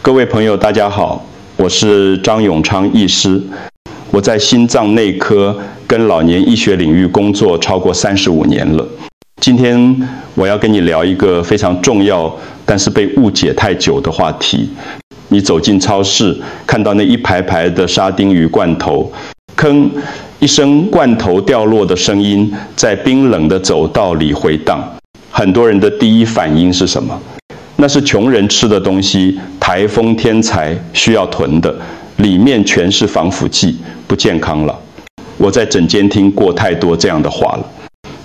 各位朋友，大家好，我是张永昌医师。我在心脏内科跟老年医学领域工作超过35年了。今天我要跟你聊一个非常重要，但是被误解太久的话题。你走进超市，看到那一排排的沙丁鱼罐头，吭一声罐头掉落的声音在冰冷的走道里回荡。很多人的第一反应是什么？那是穷人吃的东西，台风天才需要囤的，里面全是防腐剂，不健康了。我在诊间听过太多这样的话了。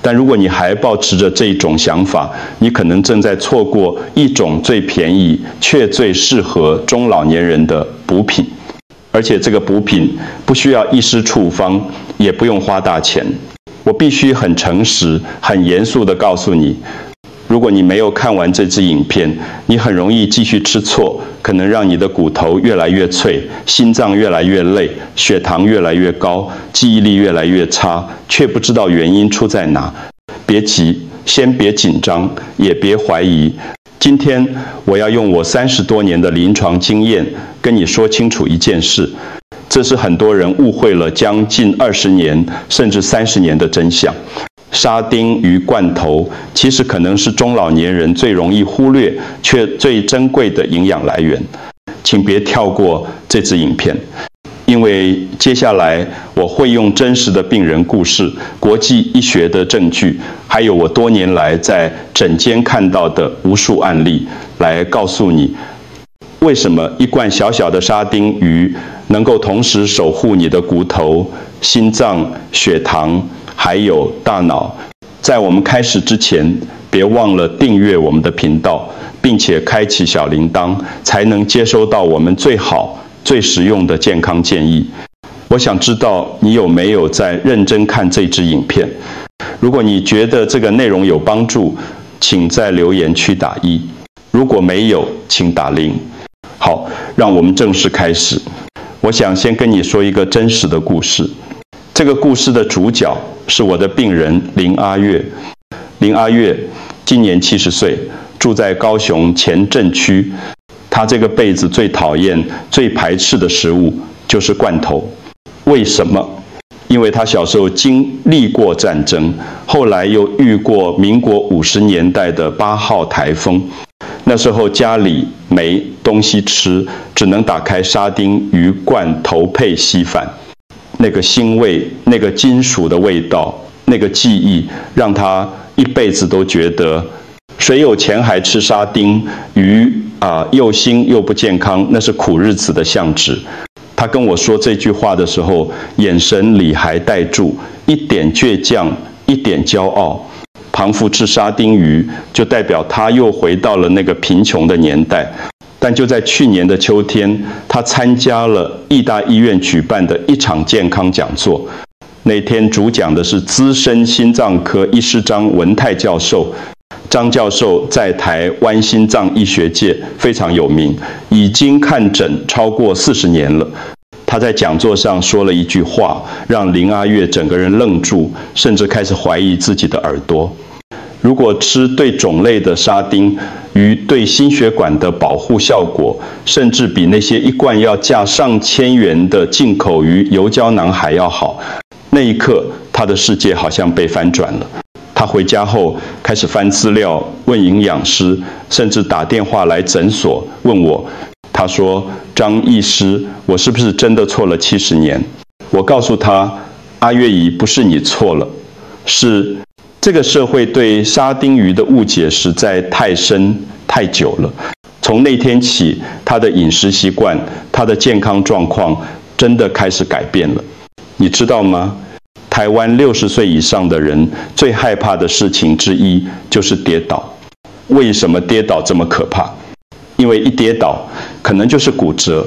但如果你还抱持着这种想法，你可能正在错过一种最便宜却最适合中老年人的补品，而且这个补品不需要医师处方，也不用花大钱。我必须很诚实、很严肃地告诉你，如果你没有看完这支影片，你很容易继续吃错，可能让你的骨头越来越脆，心脏越来越累，血糖越来越高，记忆力越来越差，却不知道原因出在哪。别急，先别紧张，也别怀疑。今天我要用我30多年的临床经验跟你说清楚一件事，这是很多人误会了将近20年甚至30年的真相。沙丁鱼罐头其实可能是中老年人最容易忽略却最珍贵的营养来源。请别跳过这支影片，因为接下来我会用真实的病人故事、国际医学的证据，还有我多年来在诊间看到的无数案例，来告诉你为什么一罐小小的沙丁鱼能够同时守护你的骨头、心脏、血糖还有大脑。在我们开始之前，别忘了订阅我们的频道，并且开启小铃铛，才能接收到我们最好、最实用的健康建议。我想知道你有没有在认真看这支影片。如果你觉得这个内容有帮助，请在留言区打1；如果没有，请打0。好，让我们正式开始。我想先跟你说一个真实的故事。这个故事的主角是我的病人林阿月。林阿月今年70岁，住在高雄前镇区。他这个辈子最讨厌、最排斥的食物就是罐头。为什么？因为他小时候经历过战争，后来又遇过民国50年代的8号台风。那时候家里没东西吃，只能打开沙丁鱼罐头配稀饭。那个腥味，那个金属的味道，那个记忆，让他一辈子都觉得谁有钱还吃沙丁鱼又腥又不健康，那是苦日子的象徵。他跟我说这句话的时候，眼神里还带住一点倔强，一点骄傲。旁父吃沙丁鱼，就代表他又回到了那个贫穷的年代。但就在去年的秋天，他参加了义大医院举办的一场健康讲座。那天主讲的是资深心脏科医师张文泰教授。张教授在台湾心脏医学界非常有名，已经看诊超过40年了。他在讲座上说了一句话，让林阿月整个人愣住，甚至开始怀疑自己的耳朵。如果吃对种类的沙丁鱼，对心血管的保护效果，甚至比那些一罐要价上千元的进口鱼油胶囊还要好，那一刻他的世界好像被翻转了。他回家后开始翻资料，问营养师，甚至打电话来诊所问我。他说：张医师，我是不是真的错了70年？我告诉他，阿月姨，不是你错了，是这个社会对沙丁鱼的误解实在太深太久了。从那天起，他的饮食习惯、他的健康状况真的开始改变了。你知道吗？台湾60岁以上的人最害怕的事情之一就是跌倒。为什么跌倒这么可怕？因为一跌倒可能就是骨折，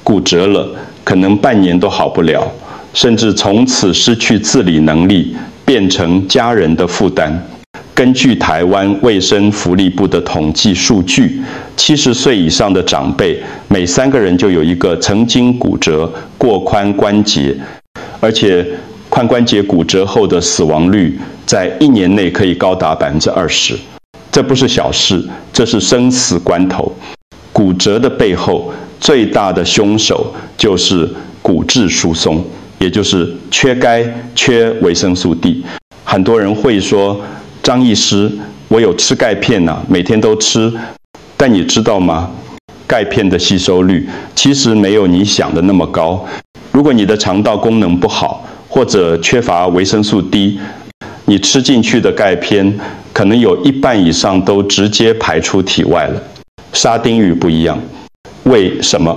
骨折了可能半年都好不了，甚至从此失去自理能力，变成家人的负担。根据台湾卫生福利部的统计数据，70岁以上的长辈每3个人就有一个曾经骨折过髋关节，而且髋关节骨折后的死亡率在1年内可以高达20%。这不是小事，这是生死关头。骨折的背后最大的凶手就是骨质疏松，也就是缺钙、缺维生素 D。很多人会说，张医师，我有吃钙片啊，每天都吃，但你知道吗？钙片的吸收率其实没有你想的那么高。如果你的肠道功能不好，或者缺乏维生素 D， 你吃进去的钙片可能有1半以上都直接排出体外了。沙丁鱼不一样，为什么？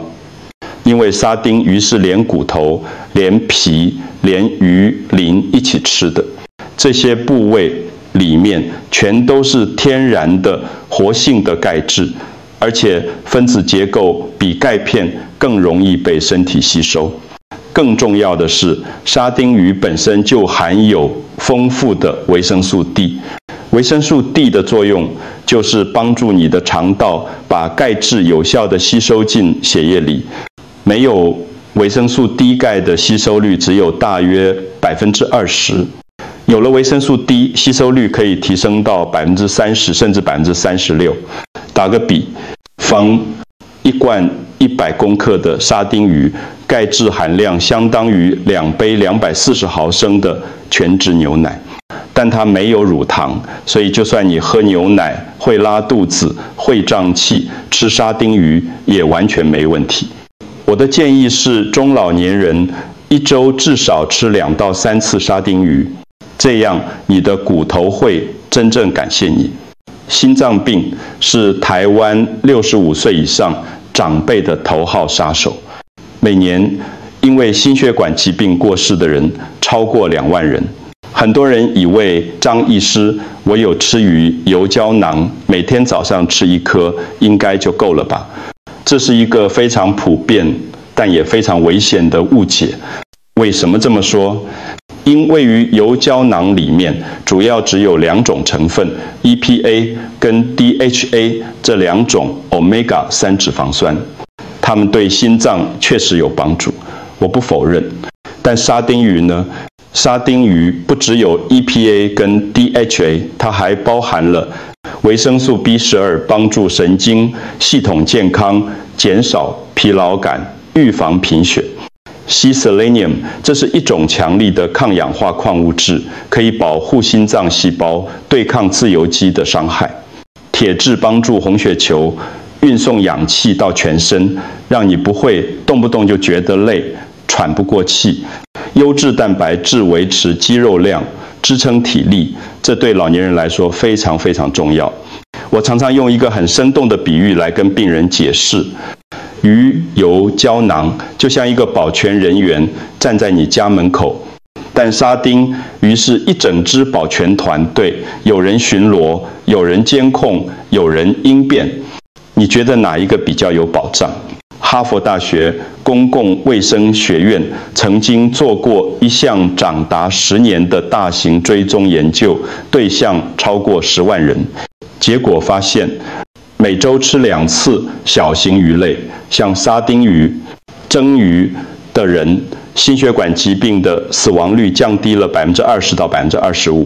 因为沙丁鱼是连骨头、连皮、连鱼鳞一起吃的，这些部位里面全都是天然的活性的钙质，而且分子结构比钙片更容易被身体吸收。更重要的是，沙丁鱼本身就含有丰富的维生素 D。维生素 D 的作用就是帮助你的肠道把钙质有效地吸收进血液里。没有维生素 D 钙的吸收率只有大约20%。有了维生素 D， 吸收率可以提升到30%甚至36%。打个比方，一罐100公克的沙丁鱼，钙质含量相当于2杯240毫升的全脂牛奶，但它没有乳糖，所以就算你喝牛奶会拉肚子、会胀气，吃沙丁鱼也完全没问题。我的建议是，中老年人1周至少吃2到3次沙丁鱼，这样你的骨头会真正感谢你。心脏病是台湾65岁以上长辈的头号杀手，每年因为心血管疾病过世的人超过2万人。很多人以为张医师，我有吃鱼油胶囊，每天早上吃1颗应该就够了吧？这是一个非常普遍但也非常危险的误解。为什么这么说？因为于油胶囊里面主要只有2种成分 EPA 跟 DHA 这2种 Omega 3脂肪酸，它们对心脏确实有帮助，我不否认。但沙丁鱼呢？沙丁鱼不只有 EPA 跟 DHA， 它还包含了维生素 B12， 帮助神经系统健康，减少疲劳感，预防贫血。硒 Selenium 这是一种强力的抗氧化矿物质，可以保护心脏细胞，对抗自由基的伤害。铁质帮助红血球运送氧气到全身，让你不会动不动就觉得累、喘不过气。优质蛋白质维持肌肉量，支撑体力，这对老年人来说非常非常重要。我常常用一个很生动的比喻来跟病人解释。鱼油胶囊就像一个保全人员站在你家门口，但沙丁鱼是一整支保全团队，有人巡逻，有人监控，有人应变。你觉得哪一个比较有保障？哈佛大学公共卫生学院曾经做过一项长达10年的大型追踪研究，对象超过10万人，结果发现每周吃2次小型鱼类，像沙丁鱼、蒸鱼的人，心血管疾病的死亡率降低了20%到25%。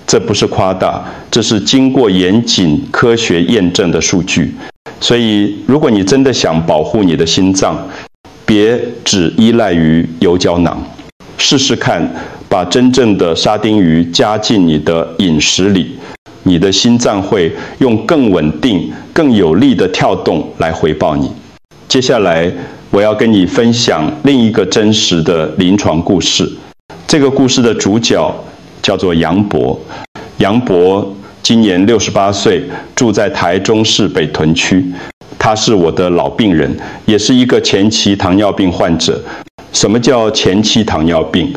这不是夸大，这是经过严谨科学验证的数据。所以，如果你真的想保护你的心脏，别只依赖于油胶囊，试试看把真正的沙丁鱼加进你的饮食里。你的心脏会用更稳定、更有力的跳动来回报你。接下来，我要跟你分享另一个真实的临床故事。这个故事的主角叫做杨博。杨博今年68岁，住在台中市北屯区。他是我的老病人，也是一个前期糖尿病患者。什么叫前期糖尿病？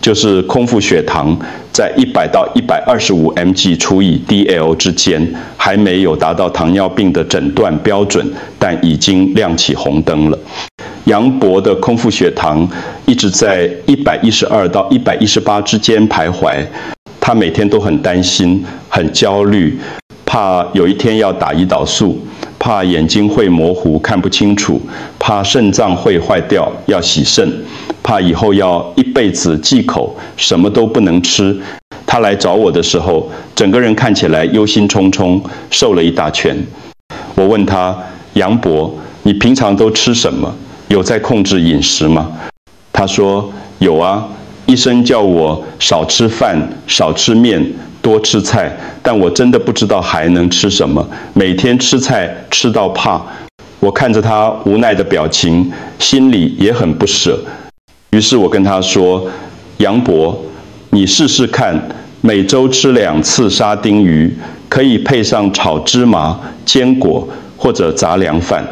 就是空腹血糖在100到125 mg 除以 DL 之间，还没有达到糖尿病的诊断标准，但已经亮起红灯了。杨博的空腹血糖一直在112到118之间徘徊，他每天都很担心、很焦虑，怕有一天要打胰岛素，怕眼睛会模糊看不清楚，怕肾脏会坏掉要洗肾，怕以后要一辈子忌口，什么都不能吃。他来找我的时候，整个人看起来忧心忡忡，瘦了一大圈。我问他，杨伯，你平常都吃什么？有在控制饮食吗？他说有啊，医生叫我少吃饭，少吃面，多吃菜，但我真的不知道还能吃什么，每天吃菜吃到怕。我看着他无奈的表情，心里也很不舍。于是我跟他说，杨伯，你试试看，每周吃2次沙丁鱼，可以配上炒芝麻、坚果或者杂粮饭。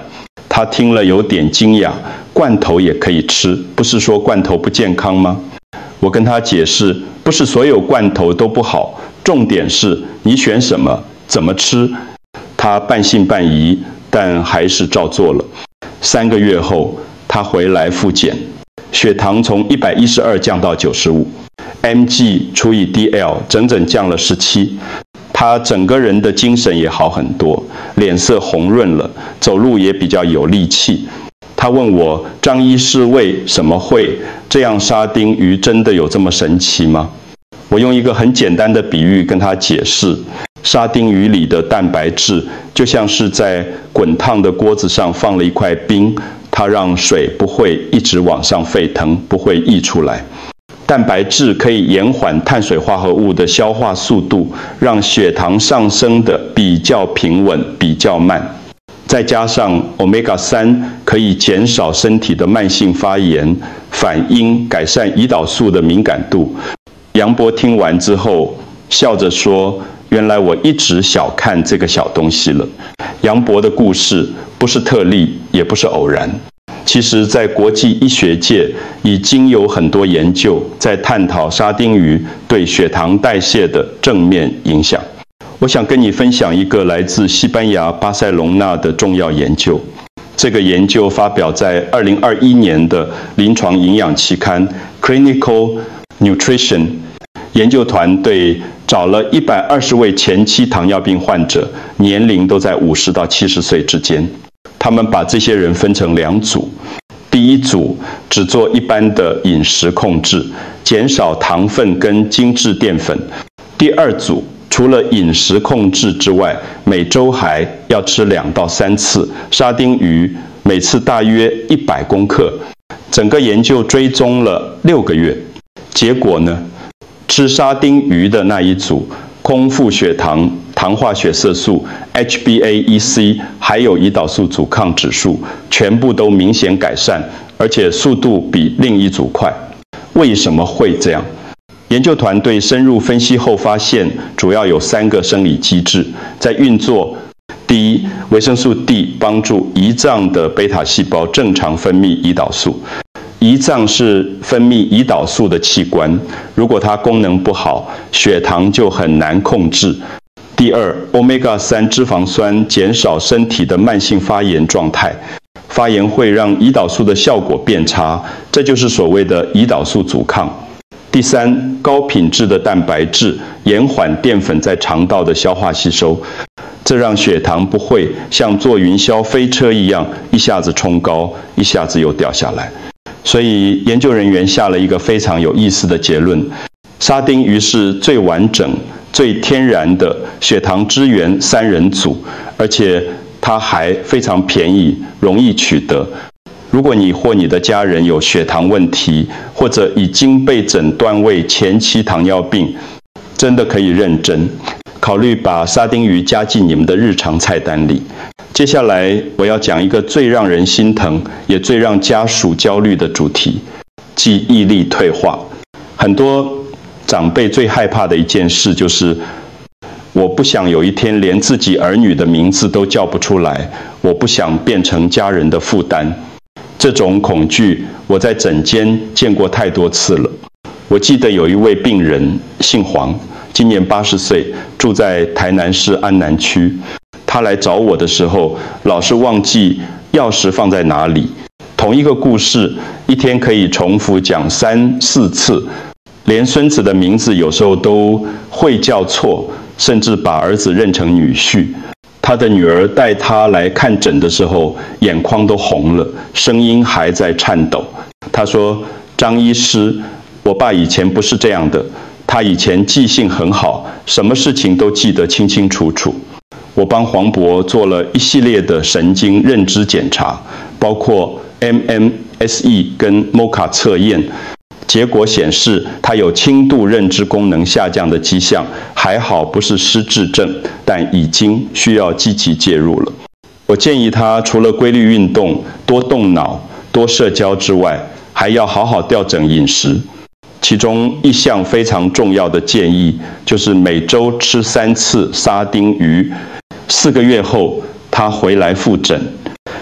他听了有点惊讶，罐头也可以吃，不是说罐头不健康吗？我跟他解释，不是所有罐头都不好，重点是你选什么，怎么吃。他半信半疑，但还是照做了。3个月后，他回来复检，血糖从112降到95，mg 除以 dl 整整降了17。他整个人的精神也好很多，脸色红润了，走路也比较有力气。他问我，张医师为什么会这样？沙丁鱼真的有这么神奇吗？我用一个很简单的比喻跟他解释，沙丁鱼里的蛋白质就像是在滚烫的锅子上放了一块冰，它让水不会一直往上沸腾，不会溢出来。蛋白质可以延缓碳水化合物的消化速度，让血糖上升的比较平稳，比较慢。再加上 Omega-3 可以减少身体的慢性发炎反应，改善胰岛素的敏感度。杨伯听完之后笑着说，原来我一直小看这个小东西了。杨伯的故事不是特例，也不是偶然。其实在国际医学界已经有很多研究在探讨沙丁鱼对血糖代谢的正面影响。我想跟你分享一个来自西班牙巴塞隆纳的重要研究。这个研究发表在2021年的临床营养期刊 Clinical Nutrition。研究团队找了120位前期糖尿病患者，年龄都在50到70岁之间。他们把这些人分成2组，第一组只做一般的饮食控制，减少糖分跟精致淀粉。第2组除了饮食控制之外，每周还要吃2到3次沙丁鱼，每次大约100公克。整个研究追踪了6个月，结果呢，吃沙丁鱼的那一组，空腹血糖、糖化血色素、HbA1c 还有胰岛素阻抗指数全部都明显改善，而且速度比另一组快。为什么会这样？研究团队深入分析后发现，主要有3个生理机制在运作。第一，维生素 D 帮助胰脏的贝塔细胞正常分泌胰岛素。胰脏是分泌胰岛素的器官，如果它功能不好，血糖就很难控制。第二 ，Omega-3 脂肪酸减少身体的慢性发炎状态，发炎会让胰岛素的效果变差，这就是所谓的胰岛素阻抗。第三，高品质的蛋白质延缓淀粉在肠道的消化吸收，这让血糖不会像坐云霄飞车一样一下子冲高，一下子又掉下来。所以研究人员下了一个非常有意思的结论：沙丁鱼是最完整、最天然的血糖支援3人组，而且它还非常便宜，容易取得。如果你或你的家人有血糖问题，或者已经被诊断为前期糖尿病，真的可以认真考虑把沙丁鱼加进你们的日常菜单里。接下来我要讲一个最让人心疼，也最让家属焦虑的主题，记忆力退化。很多长辈最害怕的一件事就是，我不想有一天连自己儿女的名字都叫不出来，我不想变成家人的负担。这种恐惧，我在诊间见过太多次了。我记得有一位病人，姓黄，今年80岁，住在台南市安南区。他来找我的时候，老是忘记钥匙放在哪里。同一个故事，一天可以重复讲3、4次，连孙子的名字有时候都会叫错，甚至把儿子认成女婿。他的女儿带他来看诊的时候，眼眶都红了，声音还在颤抖。他说：“张医师，我爸以前不是这样的，他以前记性很好，什么事情都记得清清楚楚。”我帮黄渤做了一系列的神经认知检查，包括 MMSE 跟 MoCA 测验，结果显示他有轻度认知功能下降的迹象，还好不是失智症，但已经需要积极介入了。我建议他除了规律运动、多动脑、多社交之外，还要好好调整饮食。其中一项非常重要的建议就是每周吃3次沙丁鱼。4个月后，他回来复诊，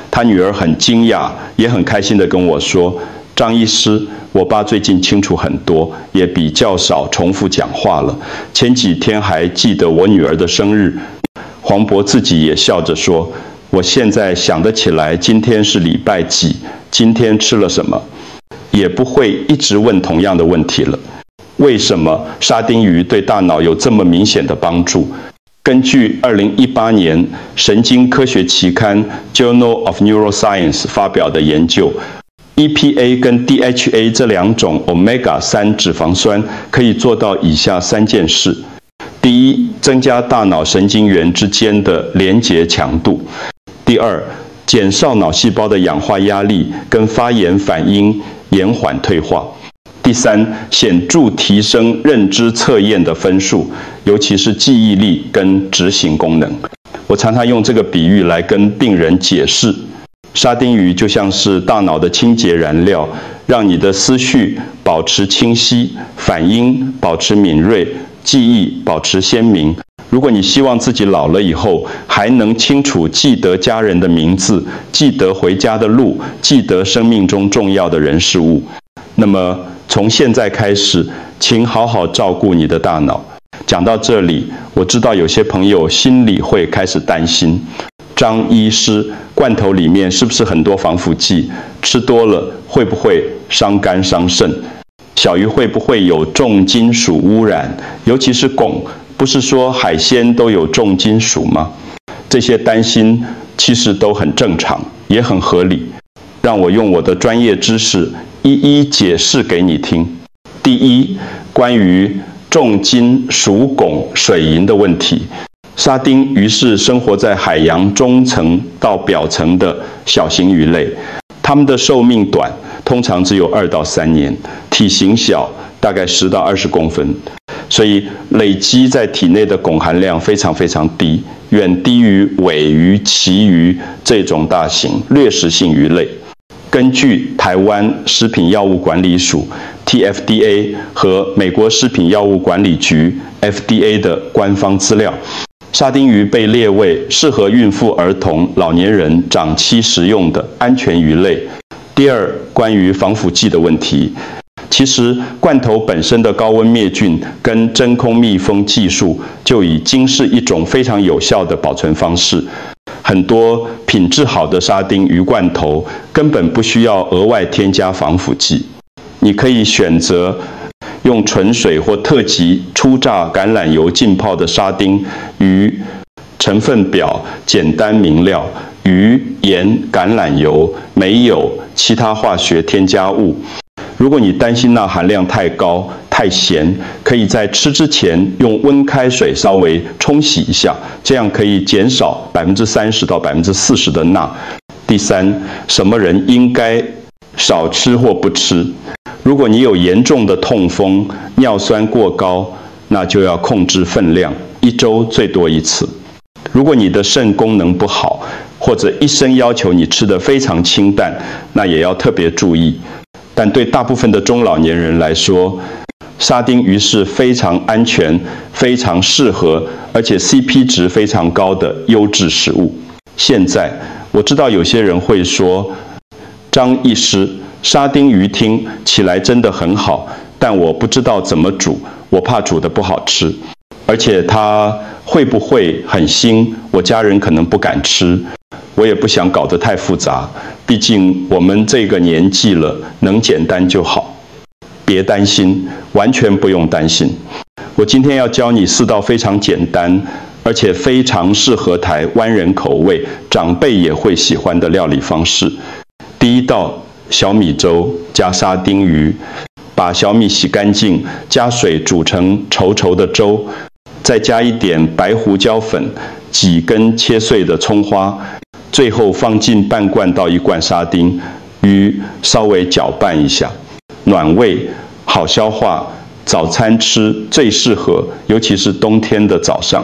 他女儿很惊讶，也很开心地跟我说：“张医师，我爸最近清楚很多，也比较少重复讲话了。前几天还记得我女儿的生日。”黄渤自己也笑着说：“我现在想得起来今天是礼拜几，今天吃了什么。”也不会一直问同样的问题了。为什么沙丁鱼对大脑有这么明显的帮助？根据2018年神经科学期刊 Journal of Neuroscience 发表的研究， EPA 跟 DHA 这2种 Omega-3 脂肪酸可以做到以下3件事。第一，增加大脑神经元之间的连结强度。第二，减少脑细胞的氧化压力跟发炎反应，延缓退化。第三，显著提升认知测验的分数，尤其是记忆力跟执行功能。我常常用这个比喻来跟病人解释，沙丁鱼就像是大脑的清洁燃料，让你的思绪保持清晰，反应保持敏锐，记忆保持鲜明。如果你希望自己老了以后还能清楚记得家人的名字，记得回家的路，记得生命中重要的人事物，那么从现在开始，请好好照顾你的大脑。讲到这里，我知道有些朋友心里会开始担心，张医师，罐头里面是不是很多防腐剂？吃多了会不会伤肝伤肾？小鱼会不会有重金属污染？尤其是汞，不是说海鲜都有重金属吗？这些担心其实都很正常，也很合理。让我用我的专业知识一一解释给你听。第一，关于重金属汞水银的问题。沙丁鱼是生活在海洋中层到表层的小型鱼类，它们的寿命短，通常只有2到3年，体型小，大概10到20公分，所以累积在体内的汞含量非常非常低，远低于尾鱼、旗鱼这种大型掠食性鱼类。根据台湾食品药物管理署 TFDA 和美国食品药物管理局 FDA 的官方资料，沙丁鱼被列为适合孕妇、儿童、老年人、长期食用的安全鱼类。第二，关于防腐剂的问题，其实罐头本身的高温灭菌跟真空密封技术就已经是一种非常有效的保存方式。很多品质好的沙丁鱼罐头根本不需要额外添加防腐剂。你可以选择用纯水或特级初榨橄榄油浸泡的沙丁鱼，成分表简单明了，鱼、盐、橄榄油，没有其他化学添加物。如果你担心钠含量太高、太咸，可以在吃之前用温开水稍微冲洗一下，这样可以减少30%到40%的钠。第三，什么人应该少吃或不吃？如果你有严重的痛风、尿酸过高，那就要控制分量，1周最多1次。如果你的肾功能不好，或者医生要求你吃得非常清淡，那也要特别注意。但对大部分的中老年人来说，沙丁鱼是非常安全、非常适合，而且 CP 值非常高的优质食物。现在我知道有些人会说，张医师，沙丁鱼听起来真的很好，但我不知道怎么煮，我怕煮得不好吃，而且它会不会很腥，我家人可能不敢吃。我也不想搞得太复杂，毕竟我们这个年纪了，能简单就好。别担心，完全不用担心。我今天要教你4道非常简单，而且非常适合台湾人口味，长辈也会喜欢的料理方式。第一道，小米粥加沙丁鱼，把小米洗干净，加水煮成稠稠的粥，再加一点白胡椒粉，几根切碎的葱花，最后放进半罐到1罐沙丁鱼，稍微搅拌一下，暖胃，好消化，早餐吃最适合，尤其是冬天的早上。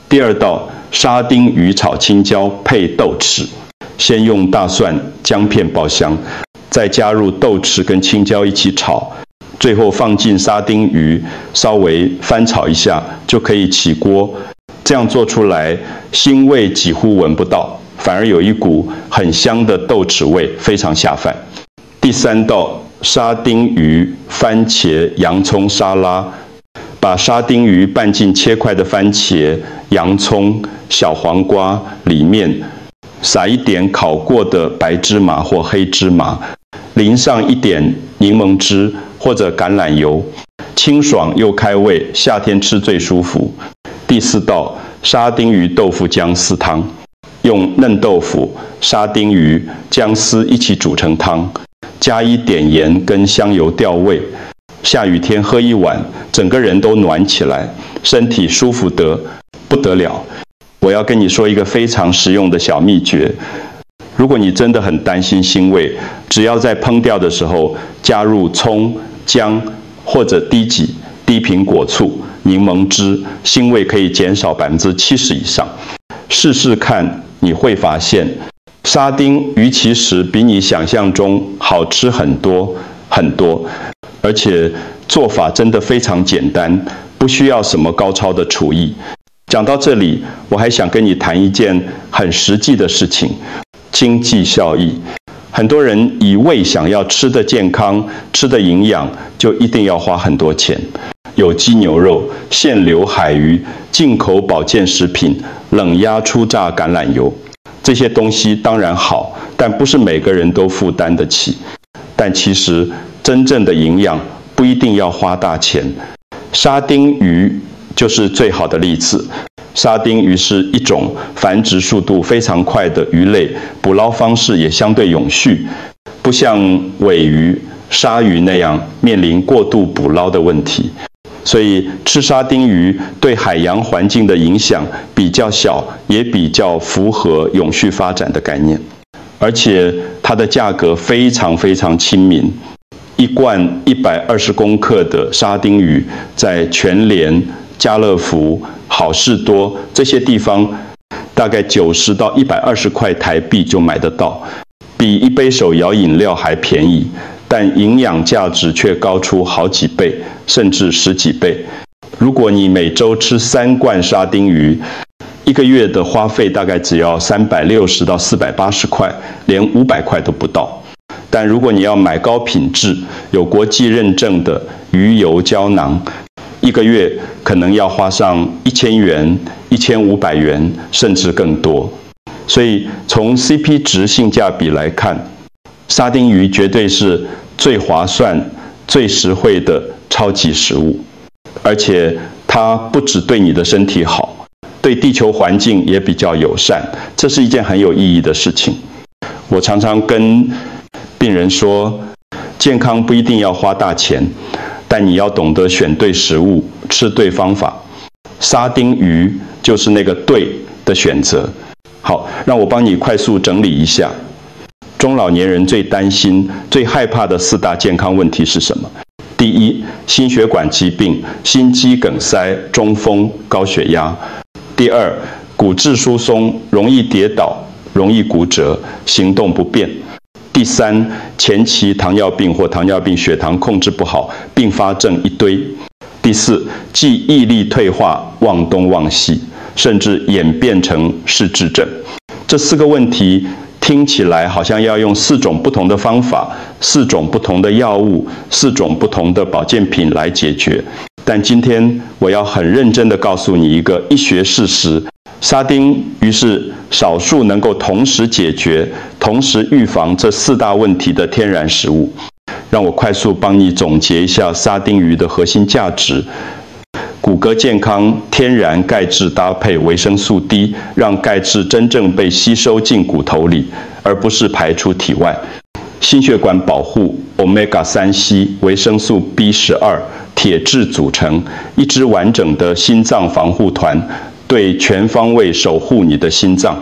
第二道，沙丁鱼炒青椒配豆豉，先用大蒜、姜片爆香，再加入豆豉跟青椒一起炒，最后放进沙丁鱼，稍微翻炒一下就可以起锅。这样做出来，腥味几乎闻不到，反而有一股很香的豆豉味，非常下饭。第三道，沙丁鱼番茄洋葱沙拉，把沙丁鱼拌进切块的番茄、洋葱、小黄瓜里面，撒一点烤过的白芝麻或黑芝麻，淋上一点柠檬汁或者橄榄油，清爽又开胃，夏天吃最舒服。第四道，沙丁鱼豆腐姜丝汤，用嫩豆腐、沙丁鱼、姜丝一起煮成汤，加一点盐跟香油调味。下雨天喝一碗，整个人都暖起来，身体舒服得不得了。我要跟你说一个非常实用的小秘诀，如果你真的很担心腥味，只要在烹调的时候加入葱、姜或者低几低苹果醋、柠檬汁，腥味可以减少70%以上。试试看，你会发现沙丁鱼其实比你想象中好吃很多很多，而且做法真的非常简单，不需要什么高超的厨艺。讲到这里，我还想跟你谈一件很实际的事情，经济效益。很多人以为想要吃的健康、吃的营养，就一定要花很多钱。有机牛肉、现流海鱼、进口保健食品、冷压初榨橄榄油，这些东西当然好，但不是每个人都负担得起。但其实真正的营养不一定要花大钱。沙丁鱼就是最好的例子。沙丁鱼是一种繁殖速度非常快的鱼类，捕捞方式也相对永续，不像尾鱼、鲨鱼那样面临过度捕捞的问题。所以吃沙丁鱼对海洋环境的影响比较小，也比较符合永续发展的概念。而且它的价格非常非常亲民，一罐120公克的沙丁鱼在全联、家乐福、好事多这些地方，大概90到120块台币就买得到，比一杯手摇饮料还便宜，但营养价值却高出好几倍，甚至10几倍。如果你每周吃3罐沙丁鱼，一个月的花费大概只要360到480块，连500块都不到。但如果你要买高品质、有国际认证的鱼油胶囊，一个月可能要花上1000元、1500元，甚至更多。所以从 CP 值性价比来看，沙丁鱼绝对是最划算、最实惠的超级食物。而且它不只对你的身体好，对地球环境也比较友善，这是一件很有意义的事情。我常常跟病人说，健康不一定要花大钱，但你要懂得选对食物，吃对方法。沙丁鱼就是那个对的选择。好，让我帮你快速整理一下，中老年人最担心、最害怕的4大健康问题是什么？第一，心血管疾病、心肌梗塞、中风、高血压。第二，骨质疏松，容易跌倒，容易骨折，行动不便。第三，前期糖尿病或糖尿病血糖控制不好，并发症一堆。第四，记忆力退化，忘东忘西，甚至演变成失智症。这4个问题听起来好像要用4种不同的方法、4种不同的药物、4种不同的保健品来解决。但今天我要很认真地告诉你一个医学事实：沙丁鱼是少数能够同时解决、同时预防这4大问题的天然食物。让我快速帮你总结一下沙丁鱼的核心价值：骨骼健康，天然钙质搭配维生素 D， 让钙质真正被吸收进骨头里，而不是排出体外。心血管保护 Omega-3C、维生素 B12、铁质组成，一支完整的心脏防护团，对全方位守护你的心脏。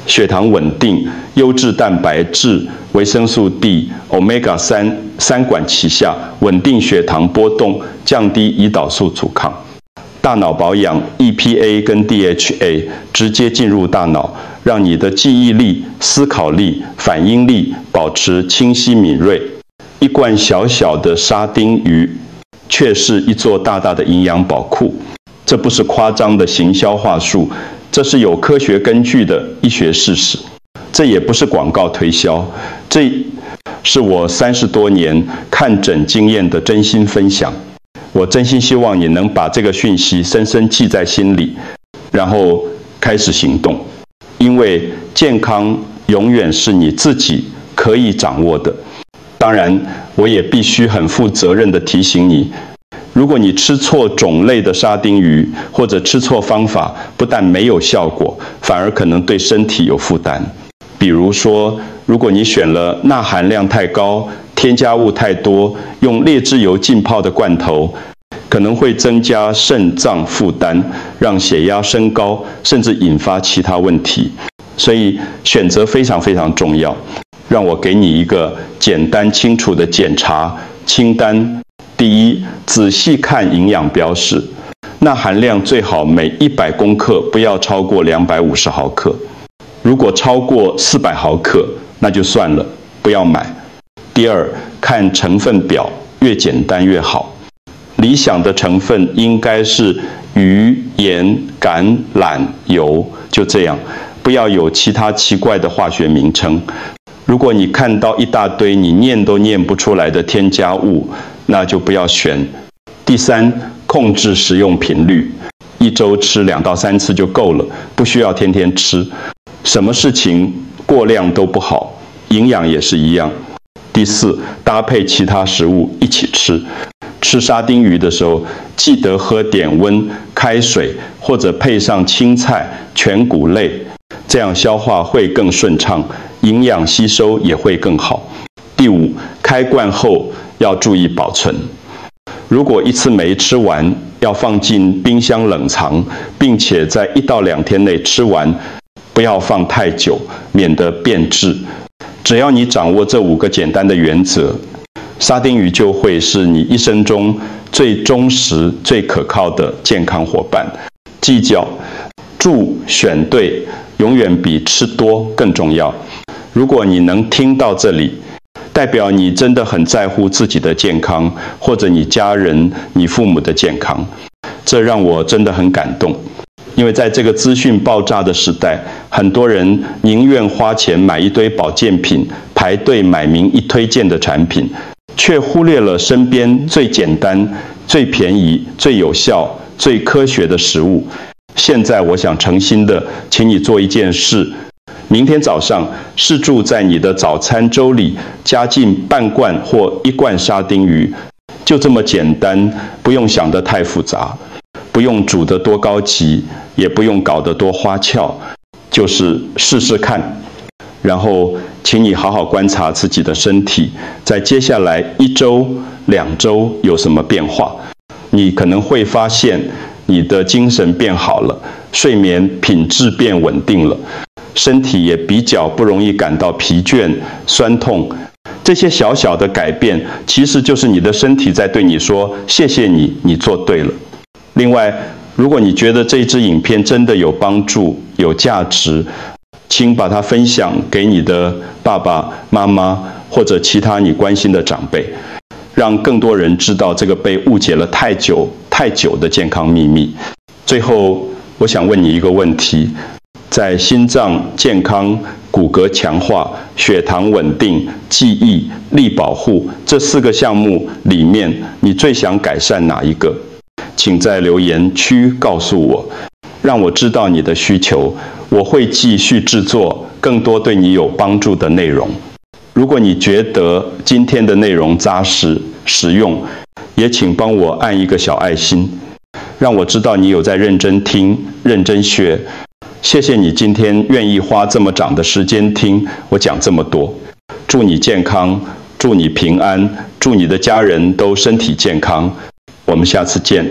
血糖稳定，优质蛋白质、维生素 D、Omega-3三管齐下，稳定血糖波动，降低胰岛素阻抗。大脑保养 EPA 跟 DHA 直接进入大脑，让你的记忆力、思考力、反应力保持清晰敏锐。一罐小小的沙丁鱼，却是一座大大的营养宝库。这不是夸张的行销话术，这是有科学根据的医学事实。这也不是广告推销，这是我30多年看诊经验的真心分享。我真心希望你能把这个讯息深深记在心里，然后开始行动。因为健康永远是你自己可以掌握的。当然，我也必须很负责任地提醒你，如果你吃错种类的沙丁鱼，或者吃错方法，不但没有效果，反而可能对身体有负担。比如说，如果你选了钠含量太高、添加物太多、用劣质油浸泡的罐头，可能会增加肾脏负担，让血压升高，甚至引发其他问题。所以选择非常非常重要。让我给你一个简单清楚的检查清单。第一，仔细看营养标示，钠含量最好每100公克不要超过250毫克。如果超过400毫克，那就算了，不要买。第二，看成分表，越简单越好。理想的成分应该是鱼、盐、橄榄油，就这样，不要有其他奇怪的化学名称。如果你看到一大堆你念都念不出来的添加物，那就不要选。第三，控制食用频率，1周吃2到3次就够了，不需要天天吃。什么事情过量都不好，营养也是一样。第四，搭配其他食物一起吃。吃沙丁鱼的时候，记得喝点温开水，或者配上青菜、全谷类，这样消化会更顺畅，营养吸收也会更好。第五，开罐后要注意保存。如果一次没吃完，要放进冰箱冷藏，并且在1到2天内吃完，不要放太久，免得变质。只要你掌握这5个简单的原则，沙丁鱼就会是你一生中最忠实、最可靠的健康伙伴。计较、选对，永远比吃多更重要。如果你能听到这里，代表你真的很在乎自己的健康，或者你家人、你父母的健康，这让我真的很感动。因为在这个资讯爆炸的时代，很多人宁愿花钱买一堆保健品，排队买名医推荐的产品，却忽略了身边最简单、最便宜、最有效、最科学的食物。现在我想诚心的请你做一件事，明天早上试住在你的早餐粥里加进半罐或1罐沙丁鱼，就这么简单，不用想得太复杂，不用煮得多高级，也不用搞得多花俏，就是试试看。然后请你好好观察自己的身体，在接下来1周、2周有什么变化。你可能会发现你的精神变好了，睡眠品质变稳定了，身体也比较不容易感到疲倦、酸痛。这些小小的改变，其实就是你的身体在对你说：谢谢你，你做对了。另外，如果你觉得这支影片真的有帮助、有价值，请把它分享给你的爸爸妈妈或者其他你关心的长辈，让更多人知道这个被误解了太久的健康秘密。最后，我想问你一个问题：在心脏健康、骨骼强化、血糖稳定、记忆力保护这4个项目里面，你最想改善哪一个？请在留言区告诉我，让我知道你的需求，我会继续制作更多对你有帮助的内容。如果你觉得今天的内容扎实实用，也请帮我按一个小爱心，让我知道你有在认真听、认真学。谢谢你今天愿意花这么长的时间听我讲这么多。祝你健康，祝你平安，祝你的家人都身体健康。我们下次见。